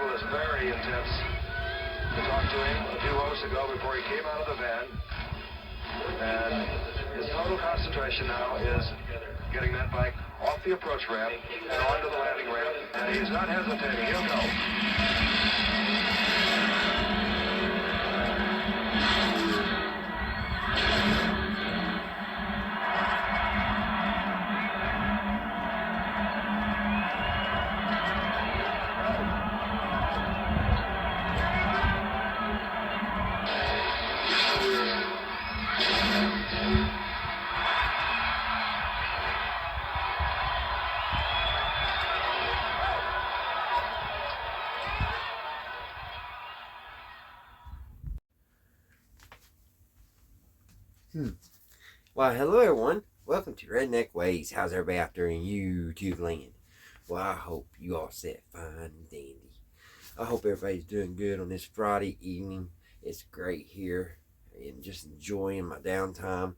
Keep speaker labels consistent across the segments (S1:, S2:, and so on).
S1: was very intense. I talked to him a few moments ago before he came out of the van. And his total concentration now is getting that bike off the approach ramp and onto the landing ramp. And he's not hesitating. He'll go.
S2: Well, hello everyone. Welcome to Redneck Ways. How's everybody out there in YouTube land? Well, I hope you all set fine and dandy. I hope everybody's doing good on this Friday evening. It's great here and just enjoying my downtime.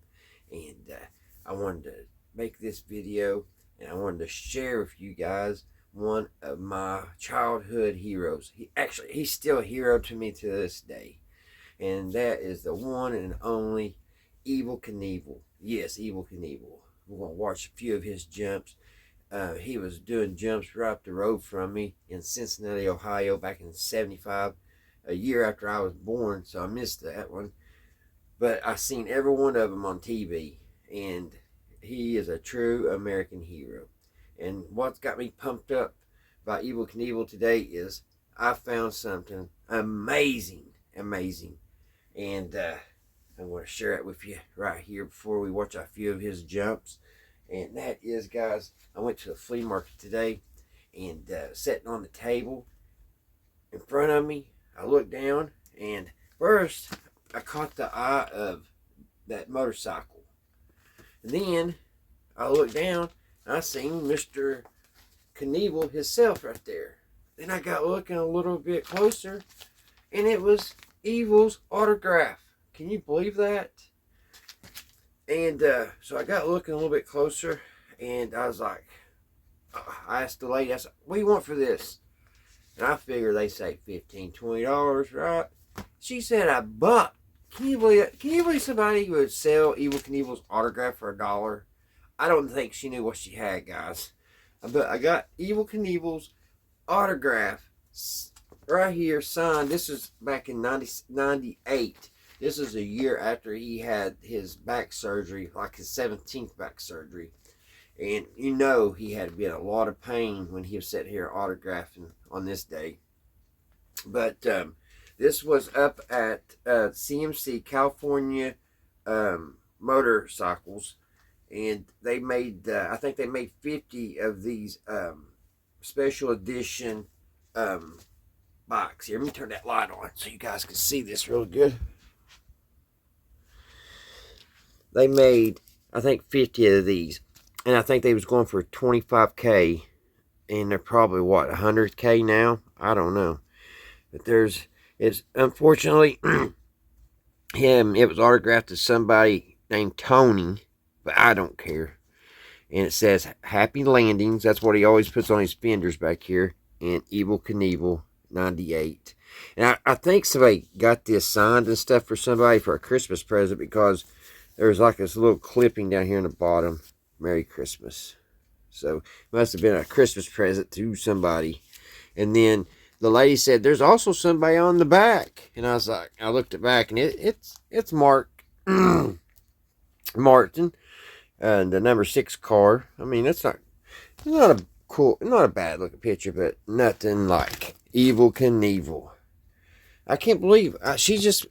S2: And I wanted to make this video and I wanted to share with you guys one of my childhood heroes. He's still a hero to me to this day. And that is the one and only Evel Knievel. Yes, Evel Knievel. We're going to watch a few of his jumps. He was doing jumps right up the road from me in Cincinnati, Ohio back in '75, a year after I was born, so I missed that one. But I seen every one of them on TV, and he is a true American hero. And what's got me pumped up by Evel Knievel today is I found something amazing. And I'm going to share it with you right here before we watch a few of his jumps. And that is, guys, I went to the flea market today and sitting on the table in front of me, I looked down and first I caught the eye of that motorcycle. And then I looked down and I seen Mr. Knievel himself right there. Then I got looking a little bit closer and it was Evel's autograph. Can you believe that? And so I got looking a little bit closer, and I was like, I asked the lady, I said, what do you want for this? And I figured they say $15, $20, right? She said $1. Can you believe somebody would sell Evel Knievel's autograph for $1? I don't think she knew what she had, guys. But I got Evel Knievel's autograph right here signed. This is back in 98. This is a year after he had his back surgery, like his 17th back surgery. And you know he had to be in a lot of pain when he was sitting here autographing on this day. But this was up at CMC, California Motorcycles. And they made, I think they made 50 of these special edition bikes. Here, let me turn that light on so you guys can see this real good. They made, I think, 50 of these. And I think they was going for $25K. And they're probably, what, $100K now? I don't know. But it's unfortunately, it was autographed to somebody named Tony. But I don't care. And it says, Happy Landings. That's what he always puts on his fenders back here. And Evel Knievel, 98. And I think somebody got this signed and stuff for somebody for a Christmas present because there's like this little clipping down here in the bottom. Merry Christmas. So it must have been a Christmas present to somebody. And then the lady said, there's also somebody on the back. And I was like, I looked at back and it's Mark Martin. And the number 6 car. I mean, it's not a bad looking picture, but nothing like Evel Knievel. I can't believe I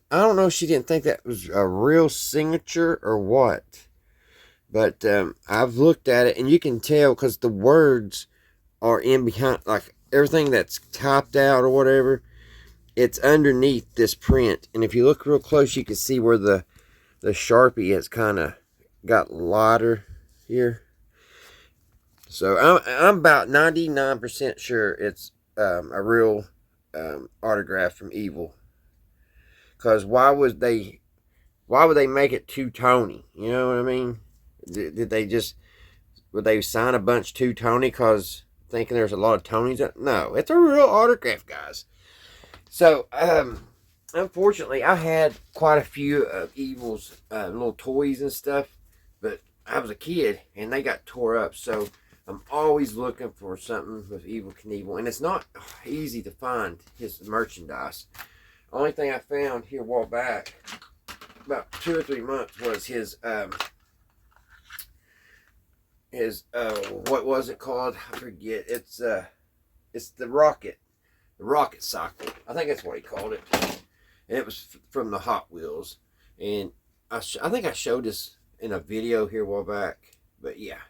S2: don't know if she didn't think that was a real signature or what. But I've looked at it and you can tell because the words are in behind, like everything that's typed out or whatever, it's underneath this print. And if you look real close, you can see where the Sharpie has kind of got lighter here. So I'm about 99% sure it's a real autograph from Evel. Because why would they make it to Tony? You know what I mean? Would they sign a bunch to Tony because thinking there's a lot of Tonys. No, it's a real autograph, guys. So, unfortunately, I had quite a few of Evel's little toys and stuff, but I was a kid and they got tore up. So I'm always looking for something with Evel Knievel, and it's not easy to find his merchandise. Only thing I found here a while back, about 2 or 3 months, was his what was it called? I forget. It's the rocket cycle. I think that's what he called it. And it was from the Hot Wheels. And I think I showed this in a video here a while back. But yeah.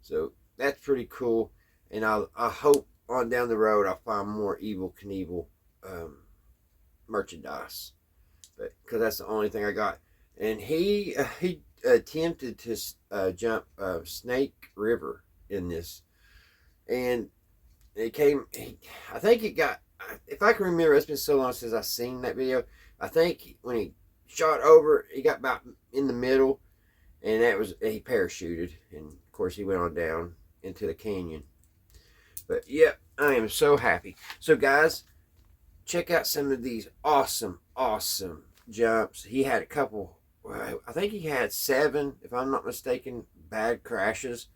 S2: So that's pretty cool. And I hope on down the road I'll find more Evel Knievel merchandise. But because that's the only thing I got. And he attempted to jump Snake River in this. And it came, I think it got, if I can remember, it's been so long since I've seen that video. I think when he shot over, he got about in the middle, and he parachuted, and of course he went on down into the canyon. But yeah, I am so happy. So guys, check out some of these awesome jumps. He had a couple, I think he had 7, if I'm not mistaken, bad crashes.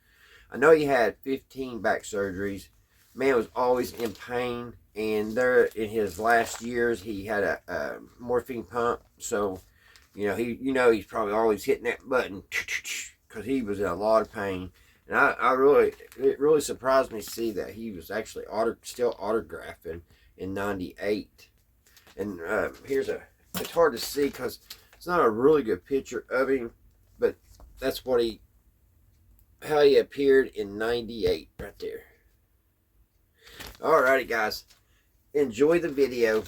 S2: I know he had 15 back surgeries. Man was always in pain, and there in his last years he had a morphine pump. So, he's probably always hitting that button because he was in a lot of pain. And it really surprised me to see that he was actually still autographing in '98. And it's hard to see because it's not a really good picture of him, but that's how he appeared in '98 right there. Alrighty, guys. Enjoy the video.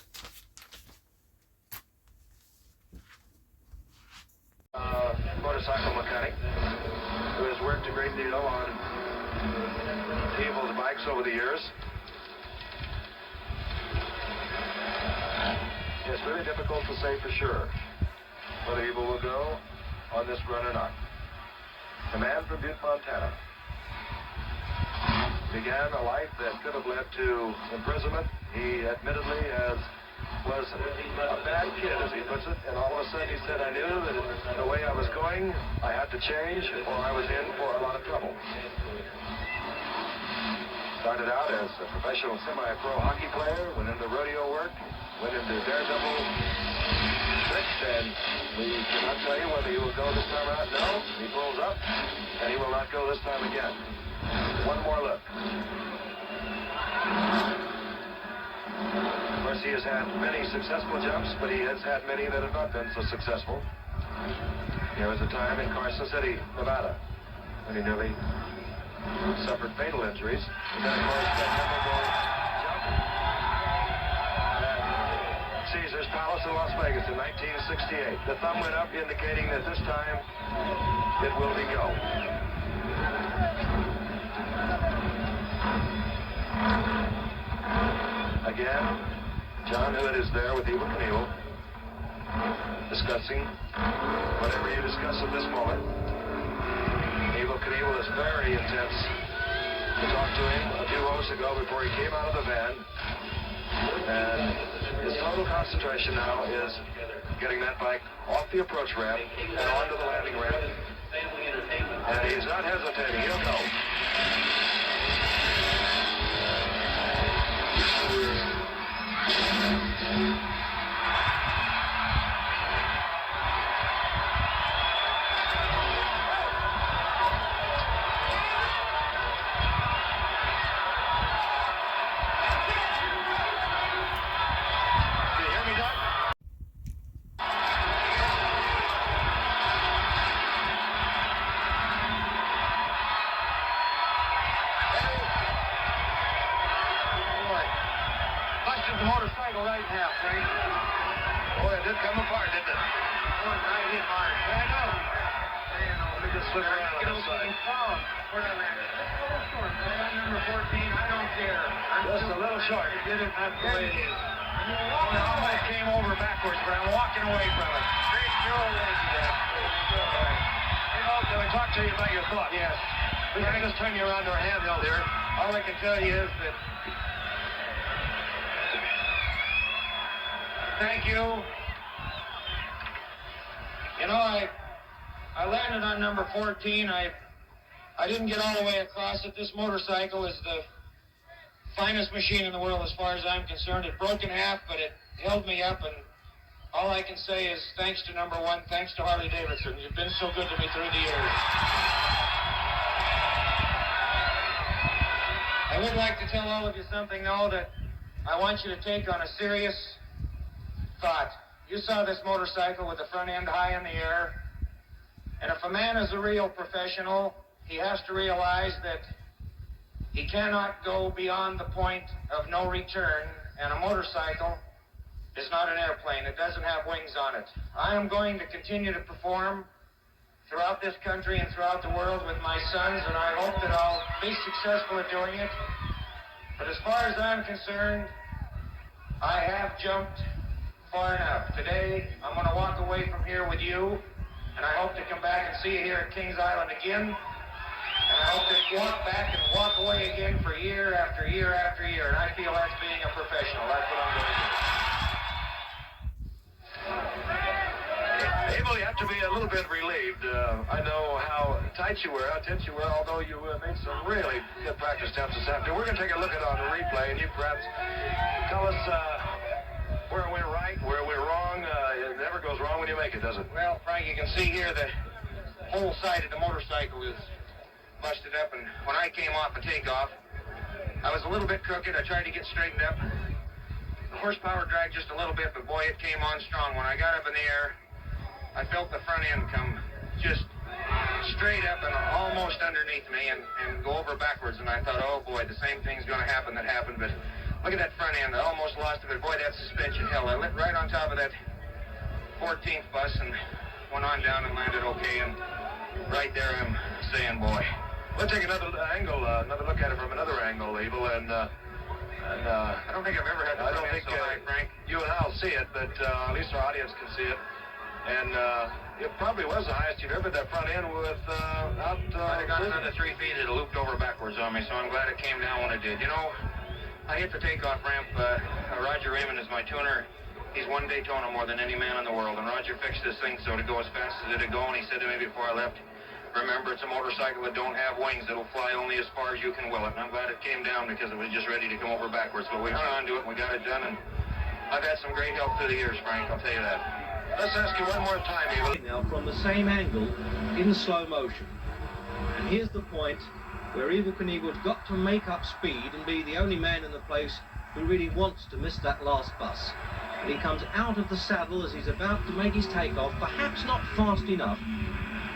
S1: Motorcycle mechanic who has worked a great deal on Evel's bikes over the years. It's really difficult to say for sure whether Evel will go on this run or not. A man from Butte, Montana. Began a life that could have led to imprisonment. He admittedly was a bad kid, as he puts it, and all of a sudden he said, I knew that the way I was going, I had to change, or I was in for a lot of trouble. Started out as a professional semi-pro hockey player, went into rodeo work, went into daredevil tricks, and we cannot tell you whether he will go this time or not. No, he pulls up, and he will not go this time again. One more look. Of course, he has had many successful jumps, but he has had many that have not been so successful. There was a time in Carson City, Nevada, when he nearly suffered fatal injuries. And then, of course, that memorable jump at Caesar's Palace in Las Vegas in 1968. The thumb went up, indicating that this time it will be go. Again, John Hood is there with Evel Knievel, discussing whatever you discuss at this moment. Evel Knievel is very intense. We talked to him a few hours ago before he came out of the van, and his total concentration now is getting that bike off the approach ramp and onto the landing ramp, and he's not hesitating. He'll go. The motorcycle right now, Frank. Boy, it did come apart, didn't it? Oh, right hit hard. I know. Let me just slip around on this side. Where am I? Just a little short, man. I'm number 14. I don't care. Just a little short. You did it. That's the way it is. I almost came over backwards, but I'm walking away from it. Great show, lady. Can we talk to you about your thoughts?
S3: Yes.
S1: We can just turn you around to our handheld here.
S3: All I can tell you is that thank you. You know, I landed on number 14. I didn't get all the way across it. This motorcycle is the finest machine in the world as far as I'm concerned. It broke in half, but it held me up, and all I can say is thanks to number 1, thanks to Harley Davidson. You've been so good to me through the years. I would like to tell all of you something, though, that I want you to take on a serious thought. You saw this motorcycle with the front end high in the air, and if a man is a real professional, he has to realize that he cannot go beyond the point of no return, and a motorcycle is not an airplane. It doesn't have wings on it. I am going to continue to perform throughout this country and throughout the world with my sons, and I hope that I'll be successful at doing it. But as far as I'm concerned, I have jumped far enough. Today, I'm going to walk away from here with you, and I hope to come back and see you here at Kings Island again. And I hope to walk back and walk away again for year after year after year. And I feel that's being a professional. That's what I'm going to do.
S1: Evel, you have to be a little bit relieved. I know how tight you were, how tense you were, although you made some really good practice attempts this afternoon. We're going to take a look at it on the replay, and you perhaps tell us where it went right, where it went wrong. It never goes wrong when you make it, does it?
S3: Well, Frank, you can see here the whole side of the motorcycle is busted up, and when I came off the takeoff, I was a little bit crooked. I tried to get straightened up. The horsepower dragged just a little bit, but boy, it came on strong. When I got up in the air, I felt the front end come just straight up and almost underneath me and go over backwards, and I thought, oh boy, the same thing's going to happen that happened. But look at that front end. I almost lost it, but boy, that suspension held. I lit right on top of that 14th bus and went on down and landed okay, and right there I'm saying, boy.
S1: We'll take another angle, another look at it from another angle, Evel, and
S3: I don't think I've ever had the front end so high, Frank.
S1: You and I'll see it, but at least our audience can see it. And it probably was the highest you've ever had that front end with
S3: If I'd have got another 3 feet, it looped over backwards on me, so I'm glad it came down when it did. You know, I hit the takeoff ramp. Roger Raymond is my tuner. He's won Daytona more than any man in the world, and Roger fixed this thing so to go as fast as it'd go, and he said to me before I left, remember, it's a motorcycle that don't have wings. It'll fly only as far as you can will it. And I'm glad it came down because it was just ready to come over backwards. But we hung on to it and we got it done. And I've had some great help through the years, Frank. I'll tell you that.
S1: Let's ask you one more time, Evel.
S4: Now from the same angle in slow motion. And here's the point where Evel Knievel's got to make up speed and be the only man in the place who really wants to miss that last bus. And he comes out of the saddle as he's about to make his takeoff, perhaps not fast enough,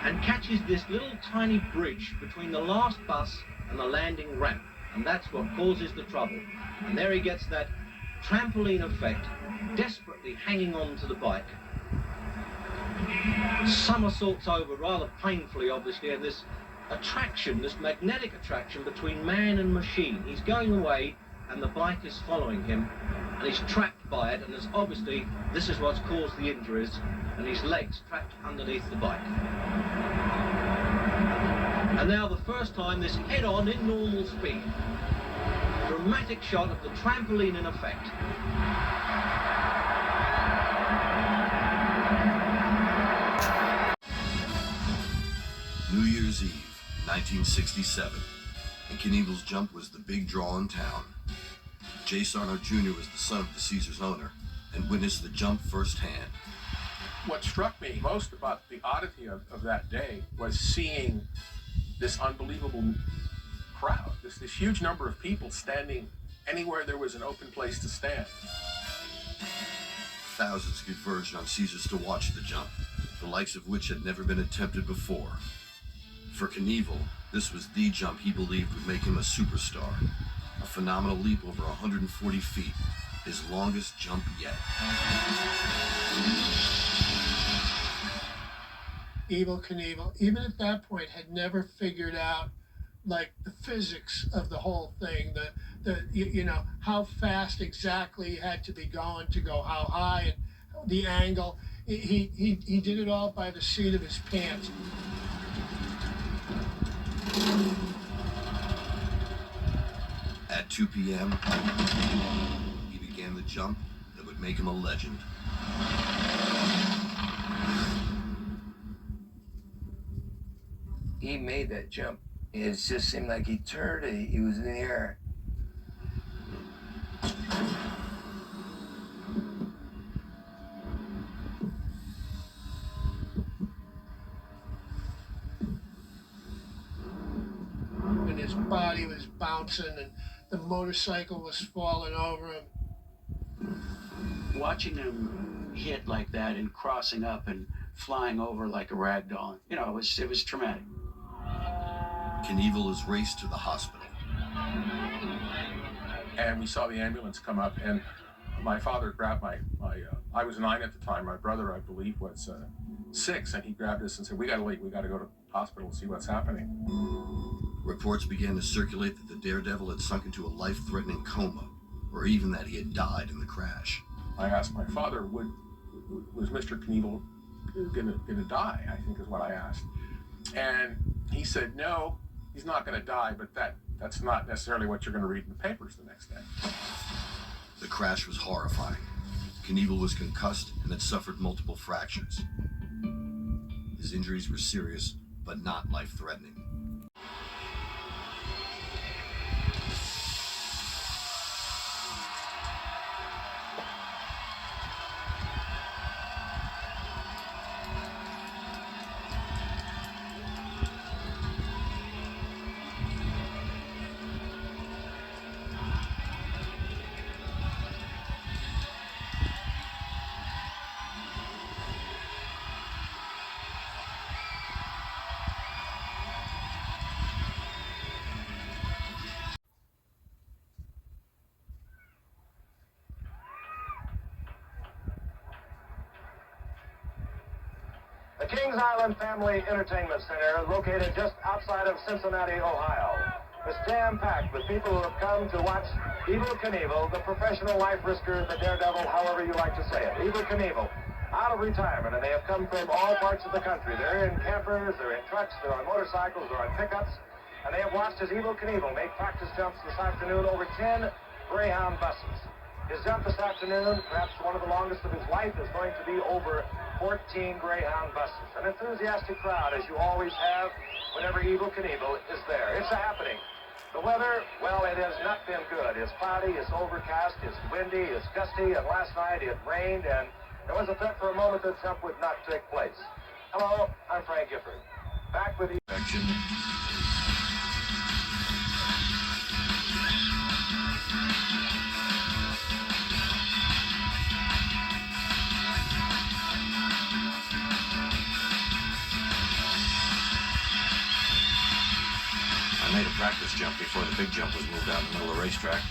S4: and catches this little tiny bridge between the last bus and the landing ramp. And that's what causes the trouble. And there he gets that trampoline effect, desperately hanging on to the bike. Somersaults over rather painfully, obviously, and this attraction, this magnetic attraction between man and machine. He's going away and the bike is following him, and he's trapped by it, and there's obviously, this is what's caused the injuries, and his legs trapped underneath the bike. And now the first time, this head-on in normal speed. Dramatic shot of the trampoline in effect.
S5: New Year's Eve, 1967, and Knievel's jump was the big draw in town. Jay Sarno Jr. was the son of the Caesars owner and witnessed the jump firsthand.
S6: What struck me most about the oddity of that day was seeing this unbelievable crowd, this huge number of people standing anywhere there was an open place to stand.
S5: Thousands converged on Caesars to watch the jump, the likes of which had never been attempted before. For Knievel, this was the jump he believed would make him a superstar. A phenomenal leap over 140 feet, his longest jump yet.
S7: Evel Knievel, even at that point, had never figured out like the physics of the whole thing, you know, how fast exactly he had to be going to go how high and the angle. He did it all by the seat of his pants.
S5: 2 p.m., he began the jump that would make him a legend.
S8: He made that jump. It just seemed like he turned and he was in the air.
S7: And his body was bouncing and the motorcycle was falling over him.
S9: Watching him hit like that and crossing up and flying over like a rag doll, you know, it was traumatic.
S5: Knievel is raced to the hospital.
S6: And we saw the ambulance come up, and my father grabbed I was 9 at the time. My brother, I believe, was 6, and he grabbed us and said, "We gotta leave. We gotta go to the hospital and see what's happening."
S5: Reports began to circulate that the Daredevil had sunk into a life-threatening coma, or even that he had died in the crash.
S6: I asked my father, was Mr. Knievel gonna die? I think is what I asked. And he said, no, he's not gonna die, but that's not necessarily what you're gonna read in the papers the next day.
S5: The crash was horrifying. Knievel was concussed and had suffered multiple fractures. His injuries were serious, but not life-threatening.
S1: The Kings Island Family Entertainment Center, located just outside of Cincinnati, Ohio, is jam-packed with people who have come to watch Evel Knievel, the professional life risker, the daredevil, however you like to say it. Evel Knievel, out of retirement, and they have come from all parts of the country. They're in campers, they're in trucks, they're on motorcycles, they're on pickups, and they have watched as Evel Knievel make practice jumps this afternoon over 10 Greyhound buses. His jump this afternoon, perhaps one of the longest of his life, is going to be over 14 Greyhound buses. An enthusiastic crowd, as you always have whenever Evel Knievel is there. It's a happening. The weather, well, it has not been good. It's cloudy, it's overcast, it's windy, it's gusty, and last night it rained, and there was a threat for a moment that jump would not take place. Hello, I'm Frank Gifford. Back with you.
S5: Action. I made a practice jump before the big jump was moved out in the middle of the racetrack.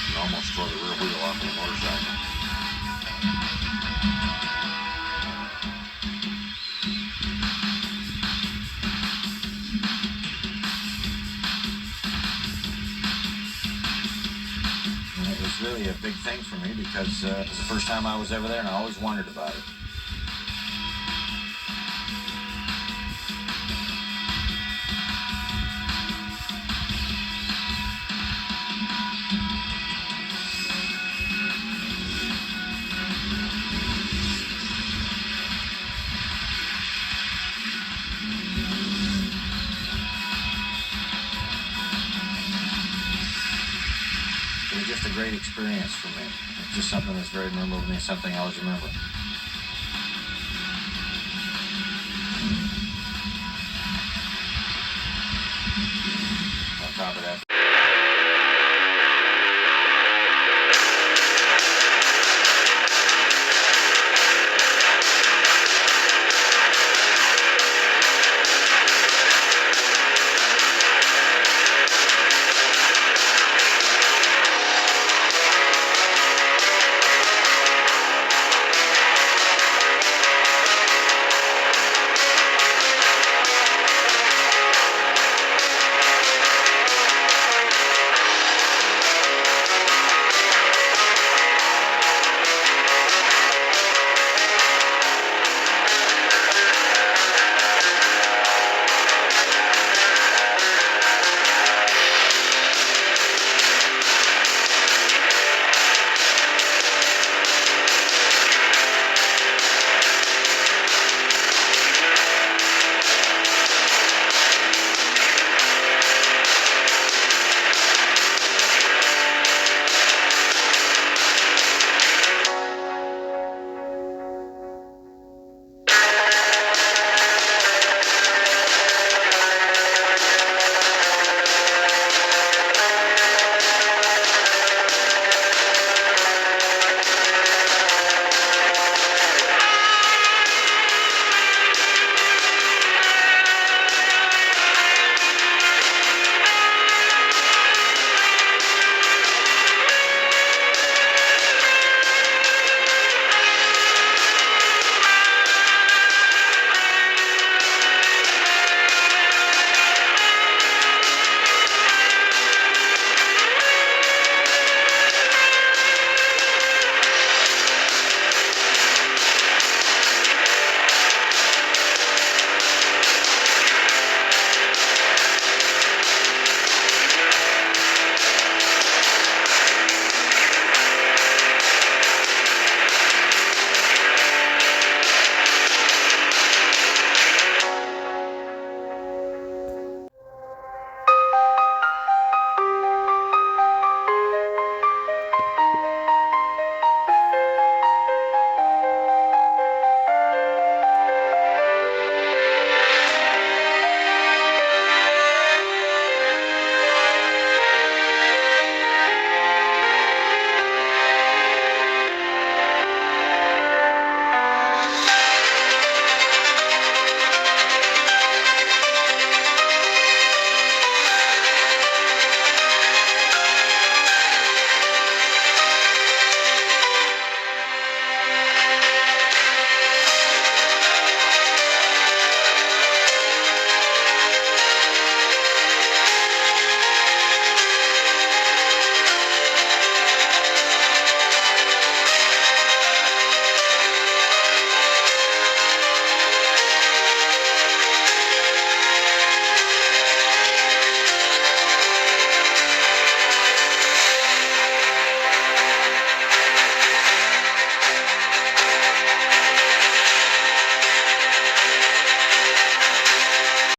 S5: And almost tore the rear wheel off of the motorcycle. And it was really a big thing for me because it was the first time I was ever there and I always wondered about it. It was just a great experience for me. It's just something that's very memorable to me, something I always remember.